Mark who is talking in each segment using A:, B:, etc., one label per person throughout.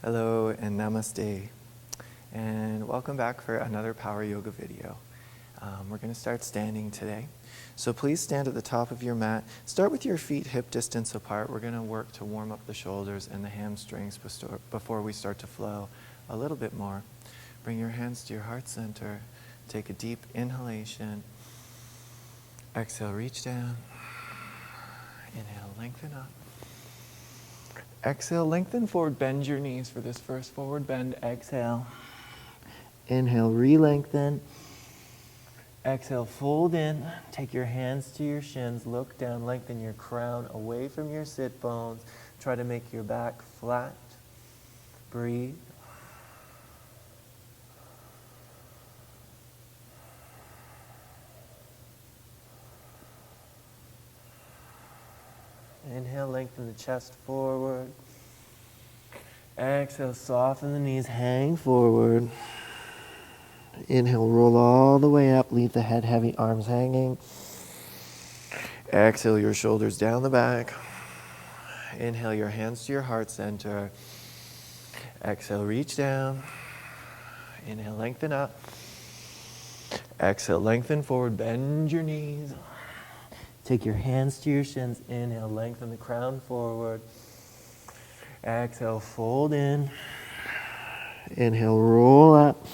A: Hello and namaste, and welcome back for another power yoga video. We're going to start standing today. So please stand at the top of your mat. Start with your feet hip distance apart. We're going to work to warm up the shoulders and the hamstrings before we start to flow a little bit more. Bring your hands to your heart center. Take a deep inhalation. Exhale, reach down. Inhale, lengthen up. Exhale, lengthen forward, bend your knees for this first forward bend. Exhale. Inhale, re-lengthen. Exhale, fold in. Take your hands to your shins. Look down, lengthen your crown away from your sit bones. Try to make your back flat. Breathe. Inhale, lengthen the chest forward. Exhale, soften the knees, hang forward. Inhale, roll all the way up, leave the head heavy, arms hanging. Exhale, your shoulders down the back. Inhale, your hands to your heart center. Exhale, reach down. Inhale, lengthen up. Exhale, lengthen forward, bend your knees. Take your hands to your shins. Inhale, lengthen the crown forward. Exhale, fold in. Inhale, roll up.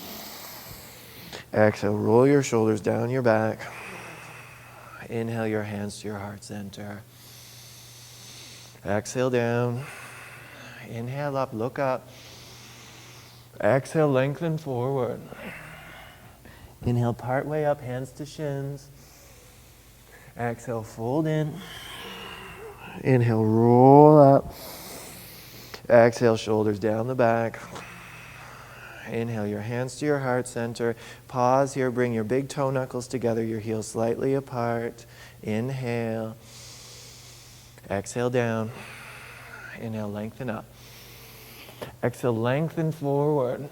A: Exhale, roll your shoulders down your back. Inhale, your hands to your heart center. Exhale, down. Inhale, up, look up. Exhale, lengthen forward. Inhale, part way up, hands to shins. Exhale, fold in. Inhale, roll up. Exhale, shoulders down the back. Inhale, your hands to your heart center. Pause here, bring your big toe knuckles together, your heels slightly apart. Inhale. Exhale, down. Inhale, lengthen up. Exhale, lengthen forward.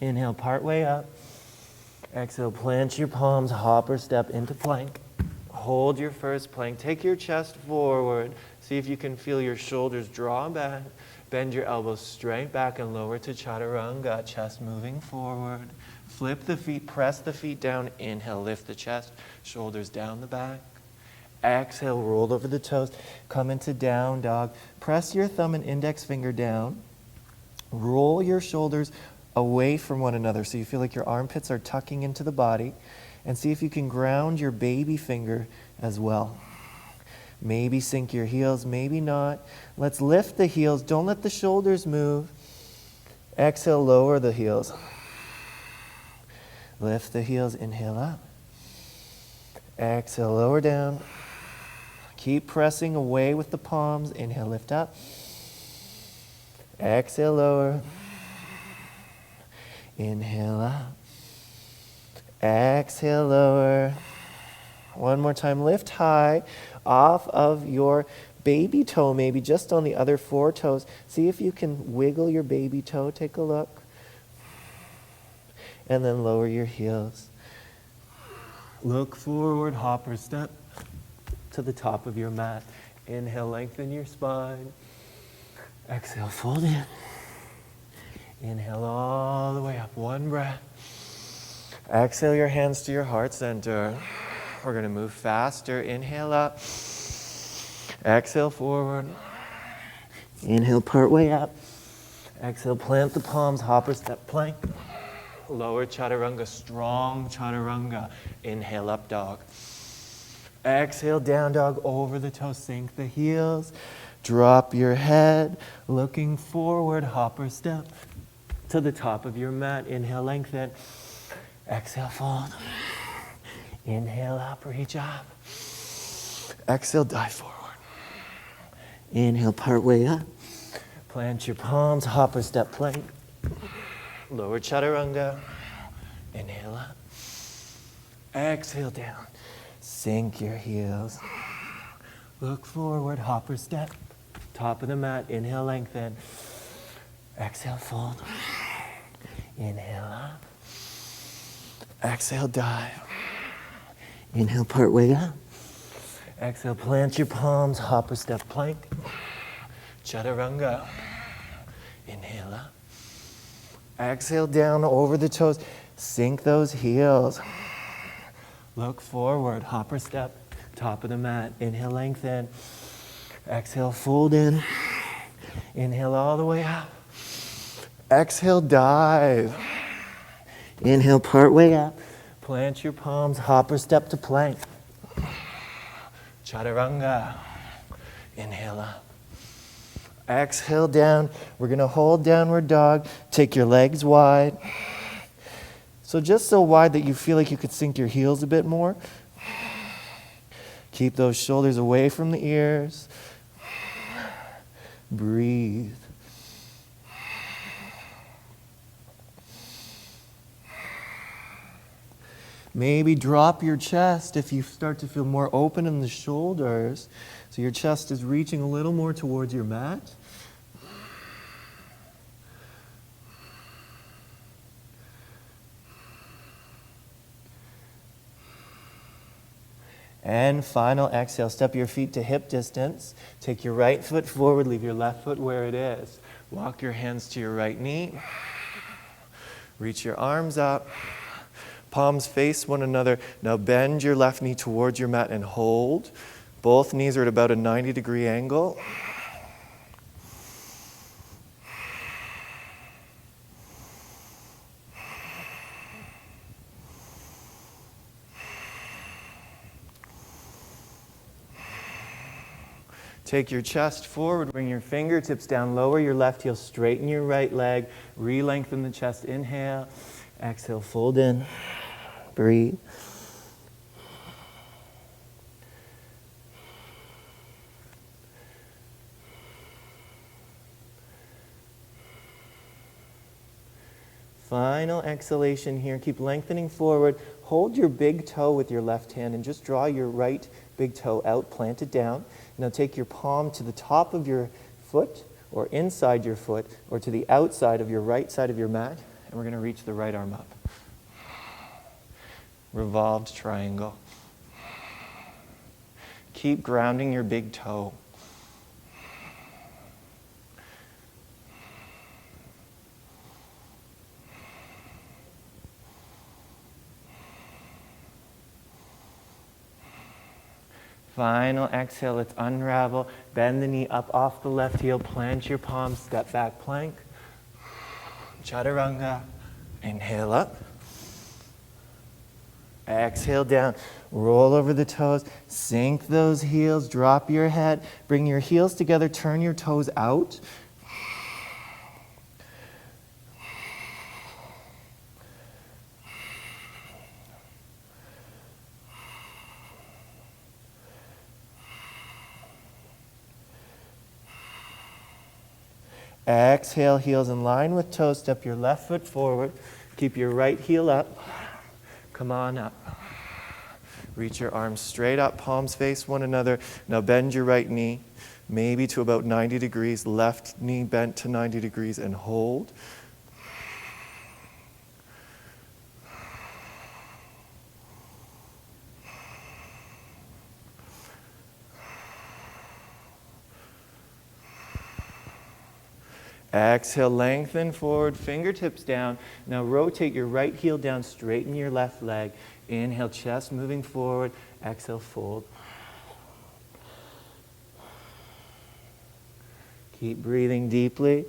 A: Inhale, part way up. Exhale, plant your palms, hop or step into plank. Hold your first plank. Take your chest forward. See if you can feel your shoulders draw back. Bend your elbows straight back and lower to chaturanga. Chest moving forward. Flip the feet, press the feet down. Inhale, lift the chest. Shoulders down the back. Exhale, roll over the toes. Come into down dog. Press your thumb and index finger down. Roll your shoulders away from one another so you feel like your armpits are tucking into the body. And see if you can ground your baby finger as well. Maybe sink your heels, maybe not. Let's lift the heels. Don't let the shoulders move. Exhale, lower the heels. Lift the heels, inhale up. Exhale, lower down. Keep pressing away with the palms. Inhale, lift up. Exhale, lower. Inhale up. Exhale, lower. One more time, lift high off of your baby toe, maybe just on the other four toes. See if you can wiggle your baby toe. Take a look. And then lower your heels. Look forward, hop or step to the top of your mat. Inhale, lengthen your spine. Exhale, fold in. Inhale all the way up. One breath. Exhale your hands to your heart center. We're going to move faster. Inhale up. Exhale forward. Inhale part way up. Exhale, plant the palms, hop or step plank. Lower chaturanga, strong chaturanga. Inhale, up dog. Exhale, down dog, over the toes, sink the heels. Drop your head, looking forward, hop or step to the top of your mat. Inhale, lengthen. Exhale, fold. Inhale, up, reach up. Exhale, dive forward. Inhale, part way up. Plant your palms, hop or step plank. Lower chaturanga. Inhale up. Exhale down. Sink your heels. Look forward, hop or step. Top of the mat. Inhale, lengthen. Exhale, fold. Inhale up. Exhale, dive. Inhale, part way up. Exhale, plant your palms, hop or step plank. Chaturanga. Inhale up. Exhale down over the toes. Sink those heels. Look forward. Hopper step. Top of the mat. Inhale, lengthen. Exhale, fold in. Inhale all the way up. Exhale, dive. Inhale, part way up. Plant your palms. Hopper step to plank. Chaturanga. Inhale up. Exhale down. We're going to hold downward dog. Take your legs wide. So just so wide that you feel like you could sink your heels a bit more. Keep those shoulders away from the ears. Breathe. Maybe drop your chest if you start to feel more open in the shoulders. So your chest is reaching a little more towards your mat. And final exhale, step your feet to hip distance. Take your right foot forward, leave your left foot where it is. Walk your hands to your right knee. Reach your arms up. Palms face one another. Now bend your left knee towards your mat and hold. Both knees are at about a 90-degree angle. Take your chest forward, bring your fingertips down, lower your left heel, straighten your right leg, re-lengthen the chest, inhale, exhale, fold in, breathe. Final exhalation here, keep lengthening forward, hold your big toe with your left hand and just draw your right big toe out, plant it down. Now take your palm to the top of your foot or inside your foot or to the outside of your right side of your mat, and we're going to reach the right arm up. Revolved triangle. Keep grounding your big toe. Final exhale, let's unravel. Bend the knee up off the left heel, plant your palms, step back plank. Chaturanga. Inhale up. Exhale down. Roll over the toes. Sink those heels. Drop your head. Bring your heels together. Turn your toes out. Exhale, heels in line with toes. Step your left foot forward. Keep your right heel up. Come on up. Reach your arms straight up, palms face one another. Now bend your right knee, maybe to about 90 degrees. Left knee bent to 90 degrees and hold. Exhale, lengthen forward, fingertips down. Now rotate your right heel down, straighten your left leg. Inhale, chest moving forward. Exhale, fold. Keep breathing deeply.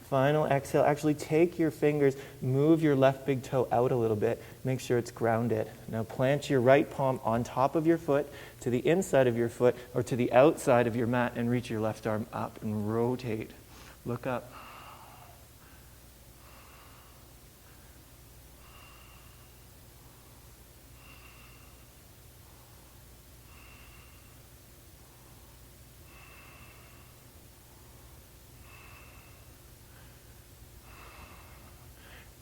A: Final exhale, actually take your fingers, move your left big toe out a little bit, make sure it's grounded. Now plant your right palm on top of your foot, to the inside of your foot, or to the outside of your mat, and reach your left arm up and rotate. Look up.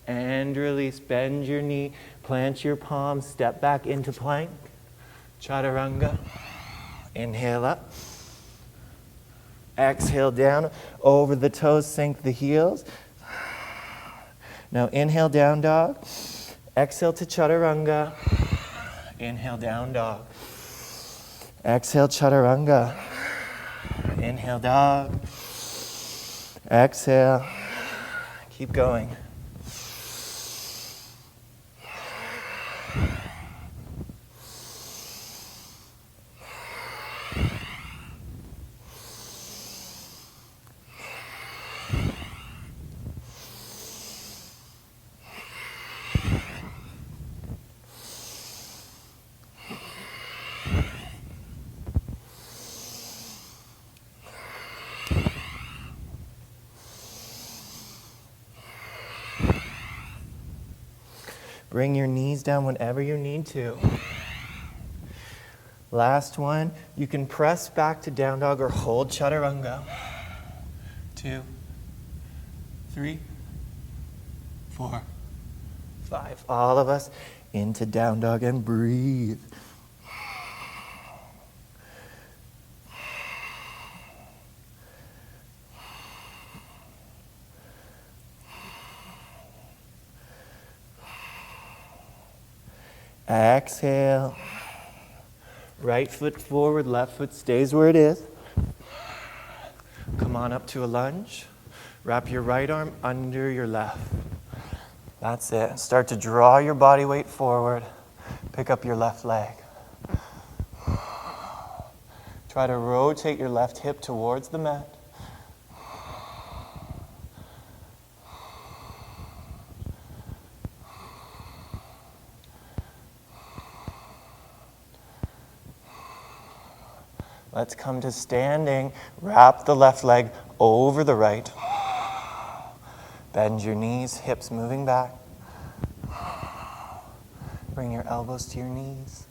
A: And release, bend your knee, plant your palms, step back into plank. Chaturanga. Inhale up. Exhale down, over the toes, sink the heels. Now inhale, down dog. Exhale to chaturanga. Inhale, down dog. Exhale, chaturanga. Inhale, dog. Exhale. Keep going. Bring your knees down whenever you need to. Last one, you can press back to down dog or hold chaturanga. 2, 3, 4, 5. All of us into down dog and breathe. Exhale. Right foot forward, left foot stays where it is. Come on up to a lunge. Wrap your right arm under your left. That's it. Start to draw your body weight forward. Pick up your left leg. Try to rotate your left hip towards the mat. Let's come to standing. Wrap the left leg over the right. Bend your knees, hips moving back. Bring your elbows to your knees.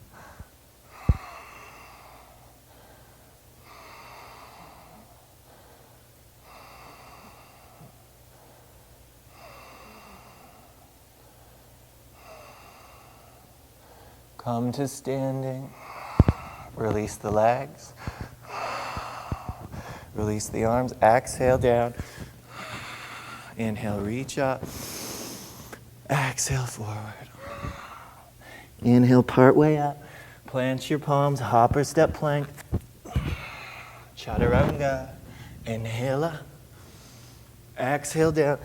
A: Come to standing. Release the legs. Release the arms. Exhale down. Inhale, reach up. Exhale, forward. Inhale, part way up. Plant your palms, hopper step plank. Chaturanga. Inhale up. Exhale down.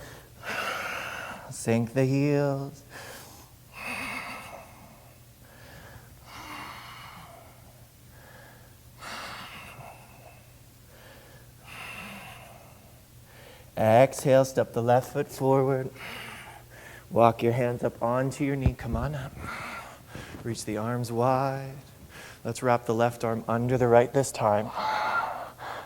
A: Sink the heels. Exhale, step the left foot forward. Walk your hands up onto your knee. Come on up. Reach the arms wide. Let's wrap the left arm under the right this time.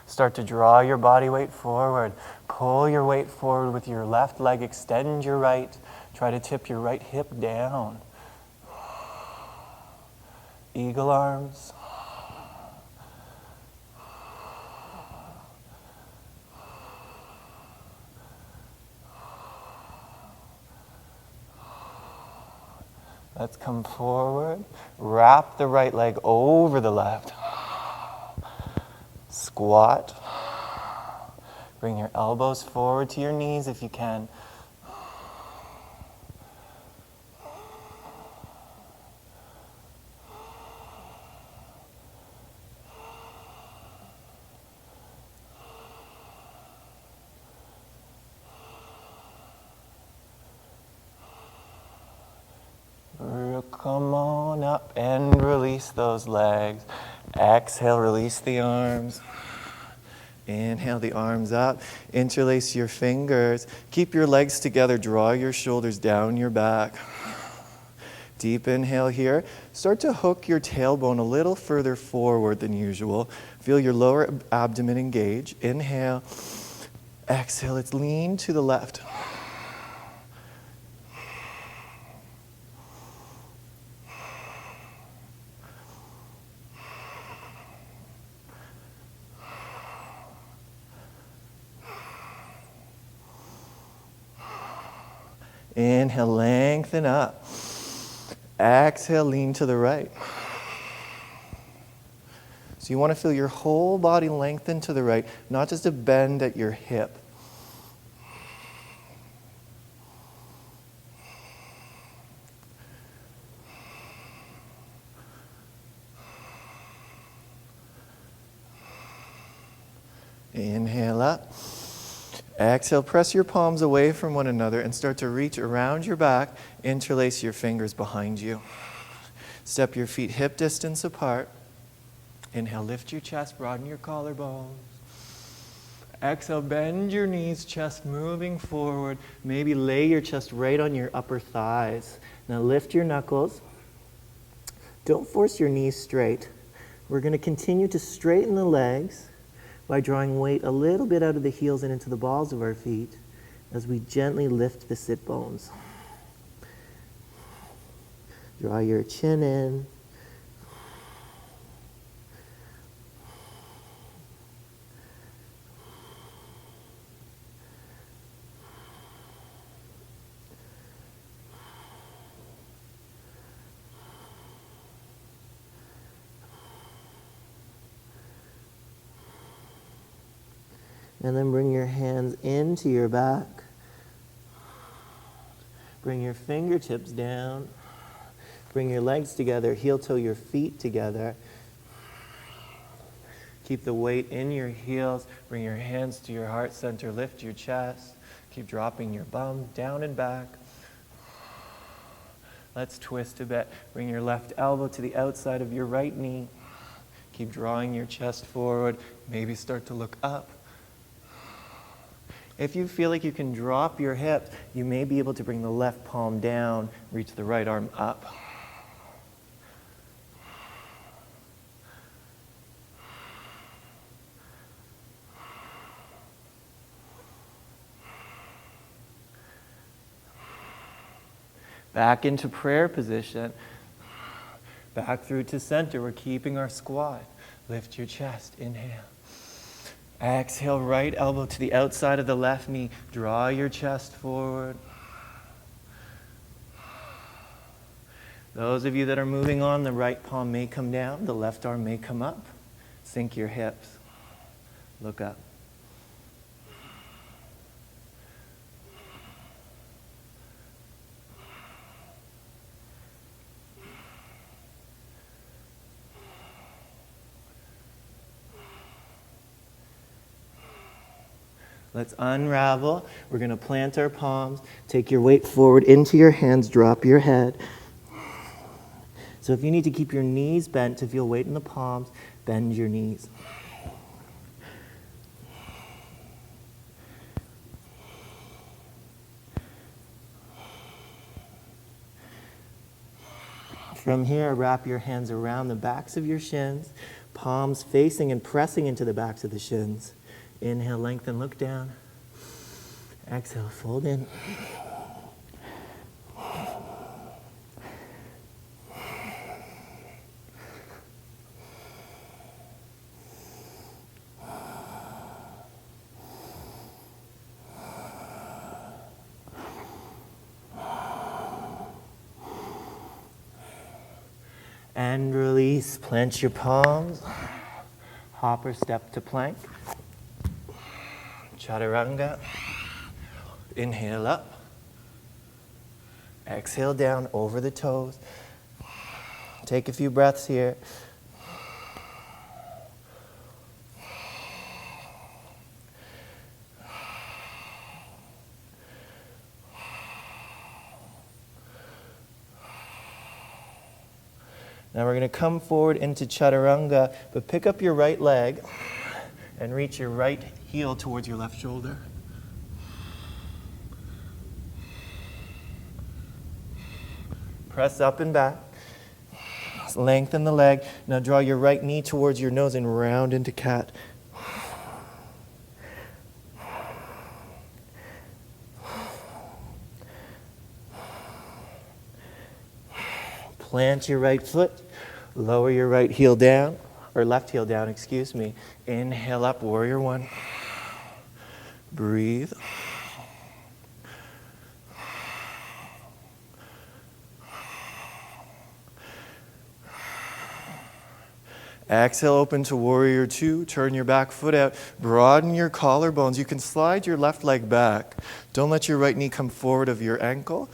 A: Start to draw your body weight forward. Pull your weight forward with your left leg. Extend your right. Try to tip your right hip down. Eagle arms. Let's come forward. Wrap the right leg over the left. Squat. Bring your elbows forward to your knees if you can. Come on up and release those legs. Exhale, release the arms. Inhale the arms up. Interlace your fingers. Keep your legs together. Draw your shoulders down your back. Deep inhale here. Start to hook your tailbone a little further forward than usual. Feel your lower abdomen engage. Inhale. Exhale. Let's lean to the left. Inhale, lengthen up. Exhale, lean to the right. So you want to feel your whole body lengthen to the right, not just a bend at your hip. Inhale up. Exhale, press your palms away from one another and start to reach around your back. Interlace your fingers behind you. Step your feet hip distance apart. Inhale, lift your chest, broaden your collarbones. Exhale, bend your knees, chest moving forward. Maybe lay your chest right on your upper thighs. Now lift your knuckles. Don't force your knees straight. We're going to continue to straighten the legs by drawing weight a little bit out of the heels and into the balls of our feet as we gently lift the sit bones. Draw your chin in. And then bring your hands into your back. Bring your fingertips down. Bring your legs together, heel toe your feet together. Keep the weight in your heels. Bring your hands to your heart center. Lift your chest. Keep dropping your bum down and back. Let's twist a bit. Bring your left elbow to the outside of your right knee. Keep drawing your chest forward. Maybe start to look up. If you feel like you can drop your hips, you may be able to bring the left palm down, reach the right arm up. Back into prayer position. Back through to center. We're keeping our squat. Lift your chest. Inhale. Exhale, right elbow to the outside of the left knee. Draw your chest forward. Those of you that are moving on, the right palm may come down, the left arm may come up. Sink your hips. Look up. Let's unravel. We're going to plant our palms. Take your weight forward into your hands. Drop your head. So if you need to keep your knees bent to feel weight in the palms, bend your knees. From here, wrap your hands around the backs of your shins, palms facing and pressing into the backs of the shins. Inhale, lengthen, look down. Exhale, fold in. And release. Plant your palms. Hopper step to plank. Chaturanga. Inhale up. Exhale down over the toes. Take a few breaths here. Now we're going to come forward into Chaturanga, but pick up your right leg and reach your right heel towards your left shoulder. Press up and back. Lengthen the leg. Now draw your right knee towards your nose and round into cat. Plant your right foot. Lower your right heel down, or left heel down, excuse me. Inhale up, warrior one. Breathe. Exhale, open to warrior two. Turn your back foot out. Broaden your collarbones. You can slide your left leg back. Don't let your right knee come forward of your ankle.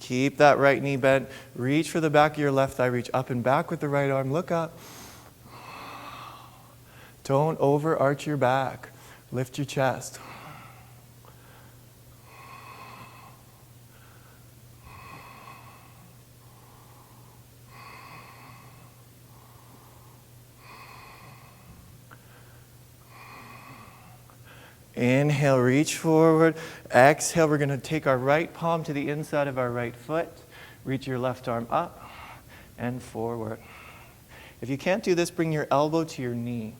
A: Keep that right knee bent. Reach for the back of your left thigh. Reach up and back with the right arm. Look up. Don't overarch your back. Lift your chest. Inhale, reach forward. Exhale, we're going to take our right palm to the inside of our right foot. Reach your left arm up and forward. If you can't do this, bring your elbow to your knee.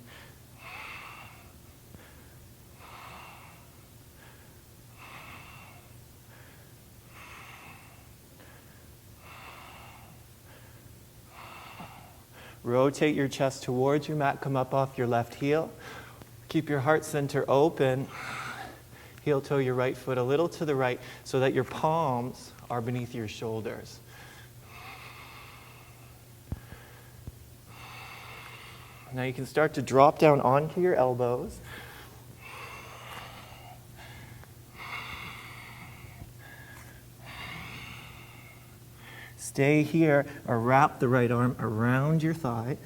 A: Rotate your chest towards your mat. Come up off your left heel. Keep your heart center open. Heel toe your right foot a little to the right so that your palms are beneath your shoulders. Now you can start to drop down onto your elbows. Stay here or wrap the right arm around your thigh.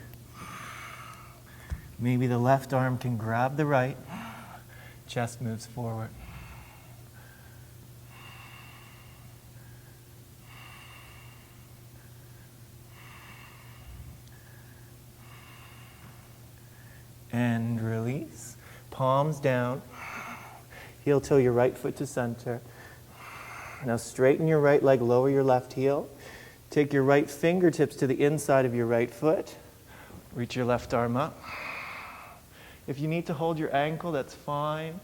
A: Maybe the left arm can grab the right. Chest moves forward. And release. Palms down. Heel toe your right foot to center. Now straighten your right leg, lower your left heel. Take your right fingertips to the inside of your right foot. Reach your left arm up. If you need to hold your ankle, that's fine.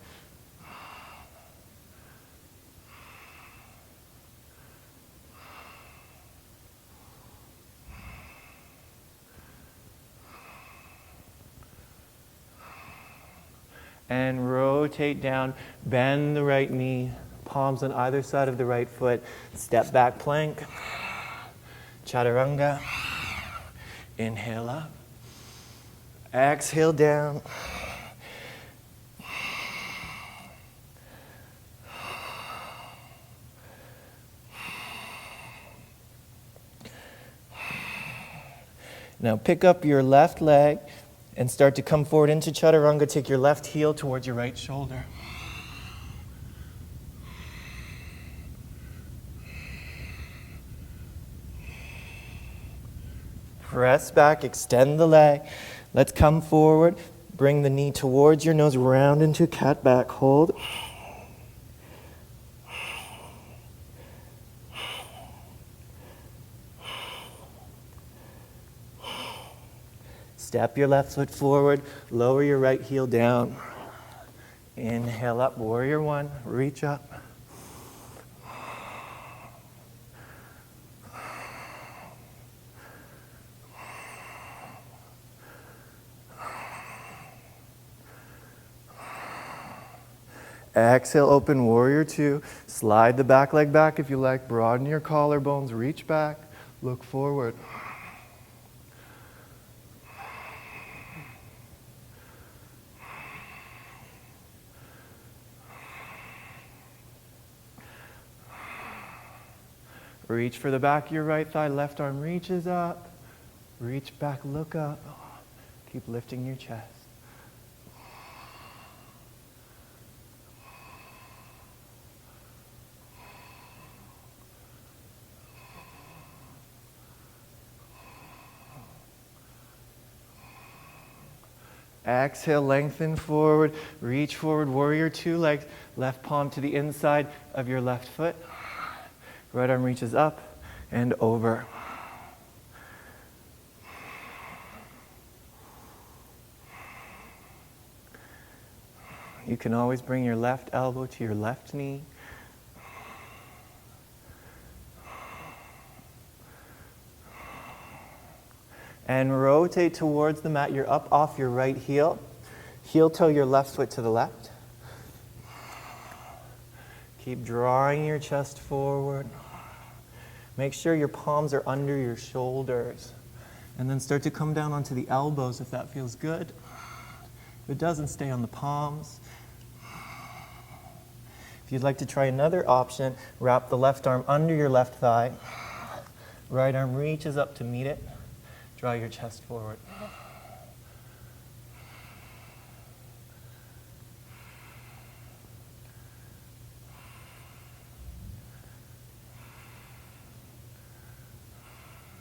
A: And rotate down, bend the right knee, palms on either side of the right foot. Step back plank, chaturanga. Inhale up. Exhale down. Now pick up your left leg and start to come forward into chaturanga. Take your left heel towards your right shoulder. Press back, extend the leg. Let's come forward. Bring the knee towards your nose, round into cat back. Hold. Step your left foot forward, lower your right heel down. Inhale up, warrior one, reach up. Exhale, open warrior two. Slide the back leg back if you like. Broaden your collarbones, reach back, look forward. Reach for the back of your right thigh, left arm reaches up. Reach back, look up. Keep lifting your chest. Exhale, lengthen forward, reach forward, warrior two legs, left palm to the inside of your left foot. Right arm reaches up and over. You can always bring your left elbow to your left knee. And rotate towards the mat. You're up off your right heel. Heel toe your left foot to the left. Keep drawing your chest forward. Make sure your palms are under your shoulders. And then start to come down onto the elbows if that feels good. If it doesn't, stay on the palms. If you'd like to try another option, wrap the left arm under your left thigh. Right arm reaches up to meet it. Draw your chest forward.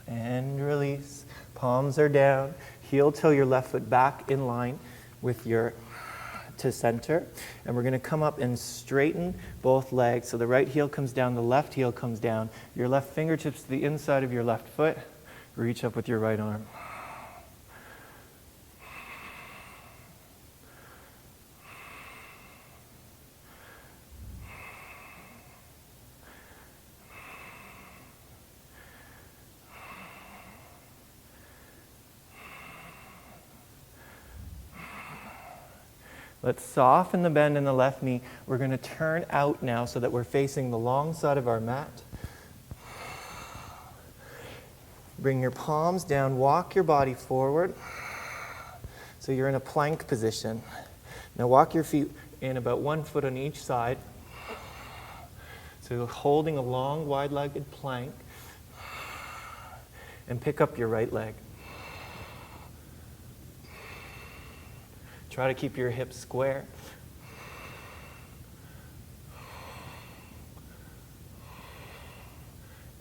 A: And release. Palms are down. Heel toe your left foot back in line with your to center. And we're going to come up and straighten both legs. So the right heel comes down, the left heel comes down. Your left fingertips to the inside of your left foot. Reach up with your right arm. Let's soften the bend in the left knee. We're going to turn out now so that we're facing the long side of our mat. Bring your palms down, walk your body forward. So you're in a plank position. Now walk your feet in about 1 foot on each side. So you're holding a long, wide-legged plank. And pick up your right leg. Try to keep your hips square.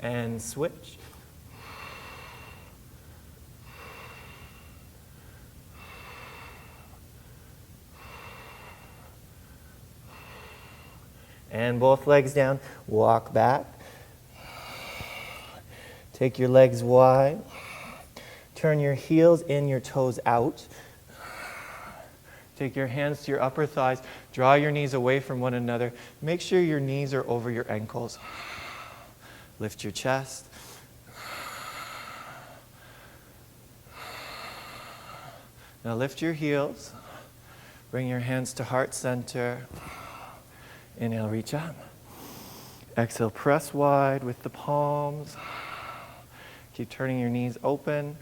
A: And switch. And both legs down. Walk back. Take your legs wide. Turn your heels in, your toes out. Take your hands to your upper thighs. Draw your knees away from one another. Make sure your knees are over your ankles. Lift your chest. Now lift your heels. Bring your hands to heart center. Inhale, reach up. Exhale, press wide with the palms. Keep turning your knees open.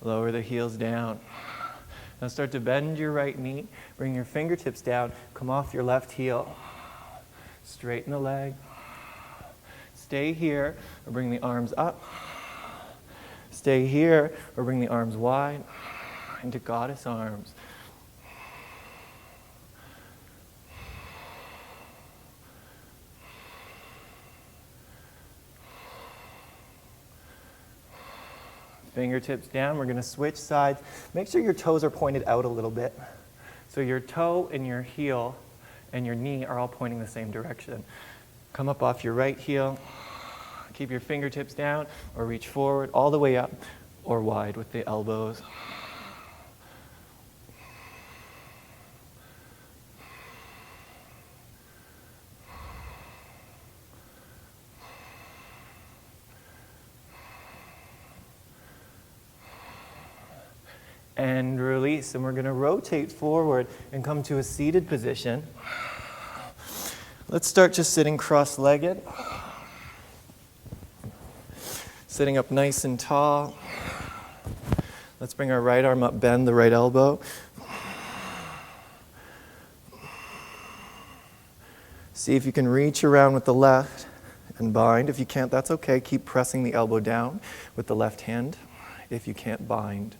A: Lower the heels down. Now start to bend your right knee. Bring your fingertips down. Come off your left heel. Straighten the leg. Stay here or bring the arms up. Stay here or bring the arms wide into goddess arms. Fingertips down. We're going to switch sides. Make sure your toes are pointed out a little bit. So your toe and your heel and your knee are all pointing the same direction. Come up off your right heel. Keep your fingertips down or reach forward all the way up or wide with the elbows. And release. And we're going to rotate forward and come to a seated position. Let's start just sitting cross-legged. Sitting up nice and tall. Let's bring our right arm up, bend the right elbow. See if you can reach around with the left and bind. If you can't, that's okay. Keep pressing the elbow down with the left hand if you can't bind.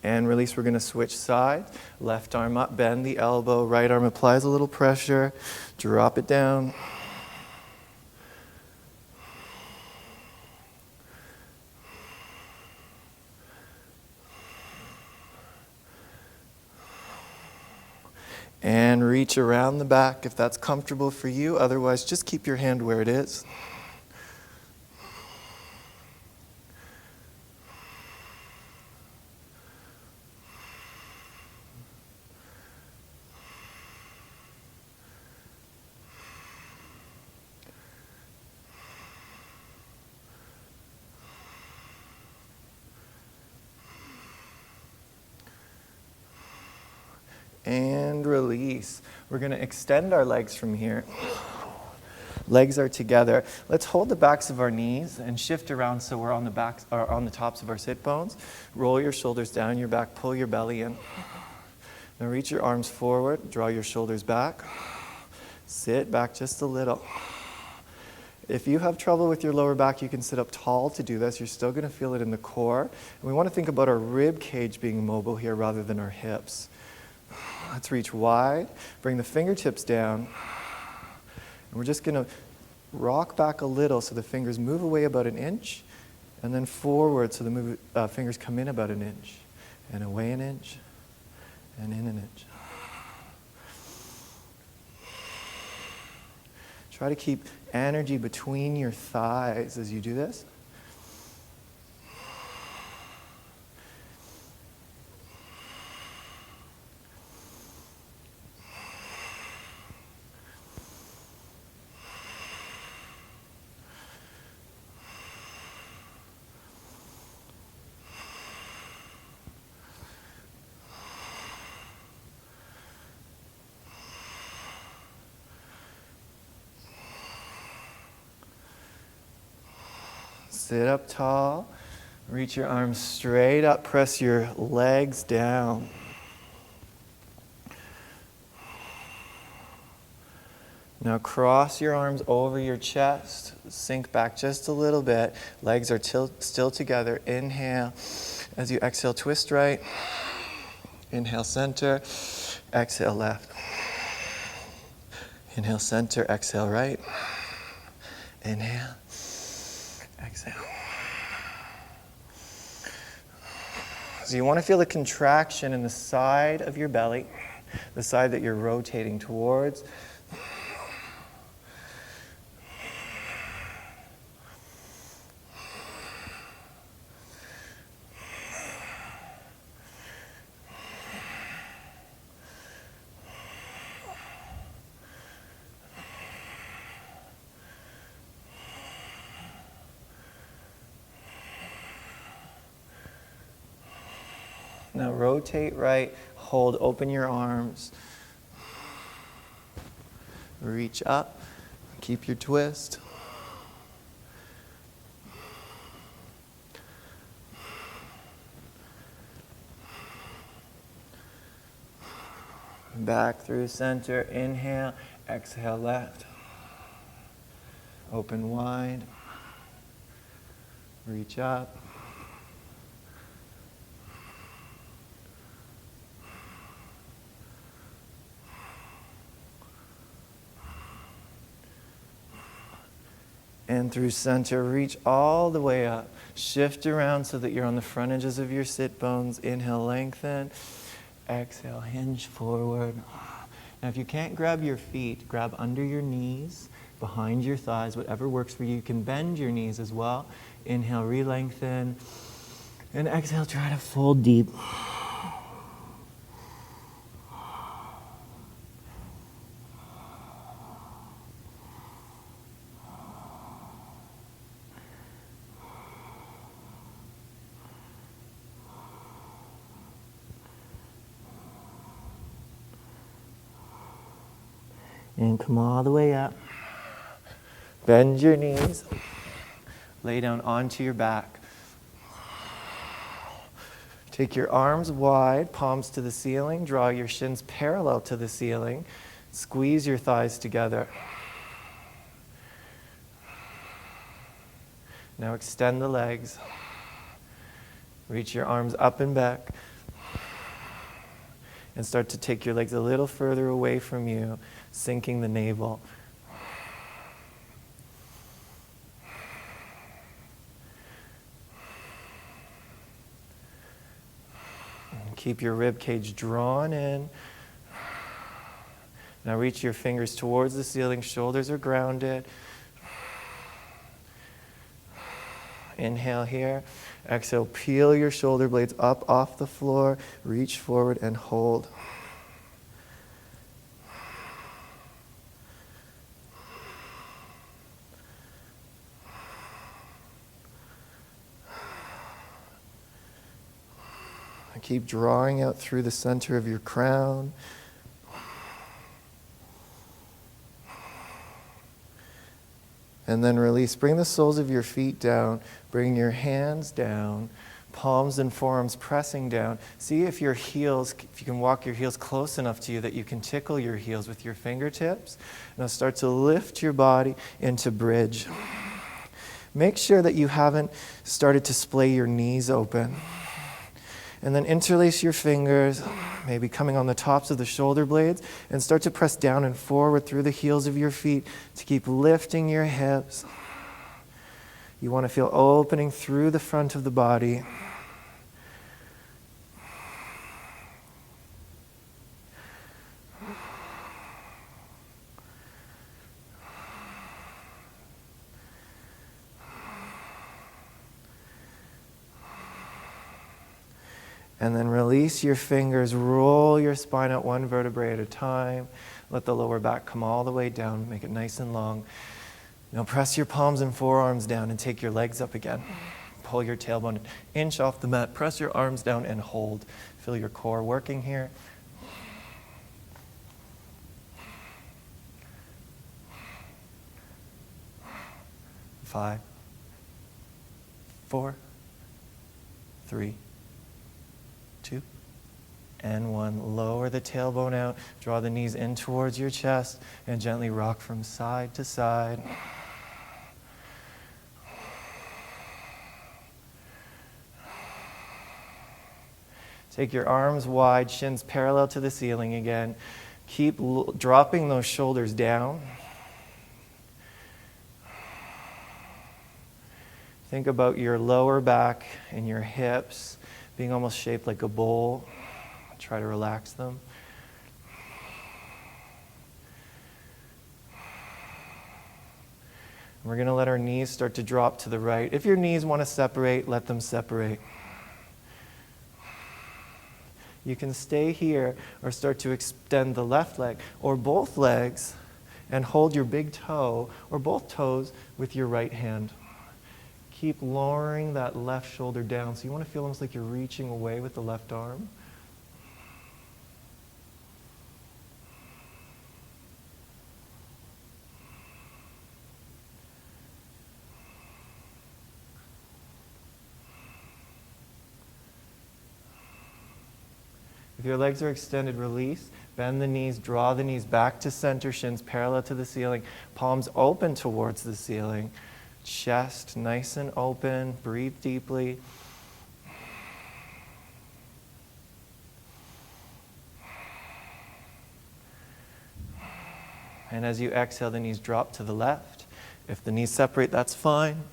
A: And release, we're going to switch sides. Left arm up, bend the elbow. Right arm applies a little pressure. Drop it down. And reach around the back if that's comfortable for you. Otherwise, just keep your hand where it is. And release. We're going to extend our legs from here. Legs are together. Let's hold the backs of our knees and shift around so we're on the backs or on the tops of our sit bones. Roll your shoulders down your back, pull your belly in. Now reach your arms forward, draw your shoulders back. Sit back just a little. If you have trouble with your lower back, you can sit up tall to do this. You're still going to feel it in the core. And we want to think about our rib cage being mobile here rather than our hips. Let's reach wide, bring the fingertips down, and we're just going to rock back a little so the fingers move away about an inch, and then forward so the fingers come in about an inch, and away an inch, and in an inch. Try to keep energy between your thighs as you do this. Sit up tall, reach your arms straight up, press your legs down. Now cross your arms over your chest, sink back just a little bit. Legs are still together. Inhale. As you exhale, twist right. Inhale, center. Exhale, left. Inhale, center. Exhale, right. Inhale. Exhale. So you want to feel the contraction in the side of your belly, the side that you're rotating towards. Now rotate right, hold, open your arms. Reach up, keep your twist. Back through center, inhale, exhale left. Open wide, reach up. And through center, reach all the way up. Shift around so that you're on the front edges of your sit bones. Inhale, lengthen. Exhale, hinge forward. Now if you can't grab your feet, grab under your knees, behind your thighs, whatever works for you. You can bend your knees as well. Inhale, re-lengthen. And exhale, try to fold deep. And come all the way up. Bend your knees. Lay down onto your back. Take your arms wide, palms to the ceiling. Draw your shins parallel to the ceiling. Squeeze your thighs together. Now extend the legs. Reach your arms up and back. And start to take your legs a little further away from you, sinking the navel. And keep your rib cage drawn in. Now reach your fingers towards the ceiling, shoulders are grounded. Inhale here. Exhale, peel your shoulder blades up off the floor, reach forward and hold. Keep drawing out through the center of your crown. And then release. Bring the soles of your feet down. Bring your hands down. Palms and forearms pressing down. See if your heels, if you can walk your heels close enough to you that you can tickle your heels with your fingertips. Now start to lift your body into bridge. Make sure that you haven't started to splay your knees open. And then interlace your fingers, maybe coming on the tops of the shoulder blades, and start to press down and forward through the heels of your feet to keep lifting your hips. You want to feel opening through the front of the body. And then release your fingers, roll your spine out one vertebrae at a time. Let the lower back come all the way down, make it nice and long. Now press your palms and forearms down and take your legs up again. Pull your tailbone an inch off the mat, press your arms down and hold. Feel your core working here. Five, 4, 3, 2, and 1. Lower the tailbone out, draw the knees in towards your chest, and gently rock from side to side. Take your arms wide, shins parallel to the ceiling again. Keep dropping those shoulders down. Think about your lower back and your hips being almost shaped like a bowl. Try to relax them. We're going to let our knees start to drop to the right. If your knees want to separate, let them separate. You can stay here or start to extend the left leg or both legs and hold your big toe or both toes with your right hand. Keep lowering that left shoulder down. So you want to feel almost like you're reaching away with the left arm. If your legs are extended, release. Bend the knees, draw the knees back to center, shins parallel to the ceiling, palms open towards the ceiling. Chest nice and open. Breathe deeply. And as you exhale, the knees drop to the left. If the knees separate, that's fine.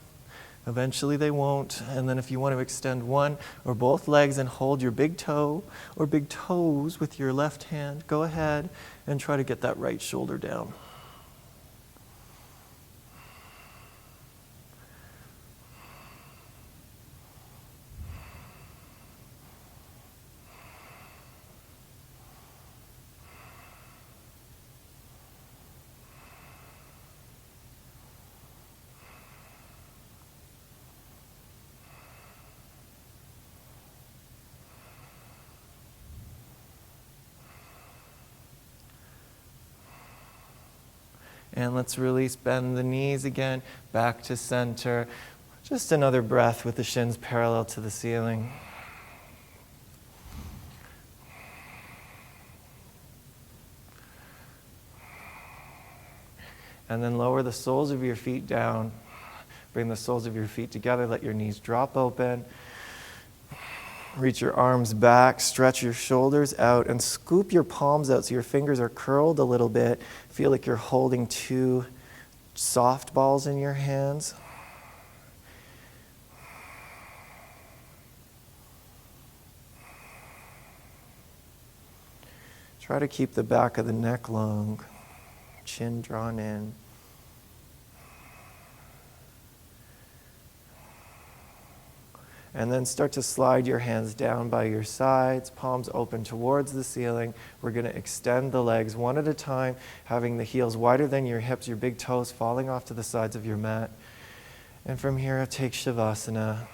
A: Eventually they won't. And then if you want to extend one or both legs and hold your big toe or big toes with your left hand, go ahead and try to get that right shoulder down. And let's release, bend the knees again, back to center. Just another breath with the shins parallel to the ceiling. And then lower the soles of your feet down. Bring the soles of your feet together, let your knees drop open. Reach your arms back, stretch your shoulders out, and scoop your palms out so your fingers are curled a little bit. Feel like you're holding two softballs in your hands. Try to keep the back of the neck long, chin drawn in. And then start to slide your hands down by your sides, palms open towards the ceiling. We're going to extend the legs one at a time, having the heels wider than your hips, your big toes falling off to the sides of your mat. And from here, take Shavasana.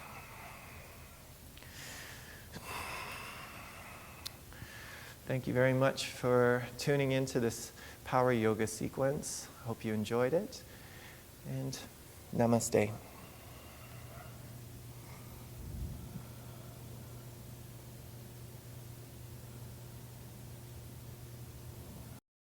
A: Thank you very much for tuning into this power yoga sequence. Hope you enjoyed it. And namaste.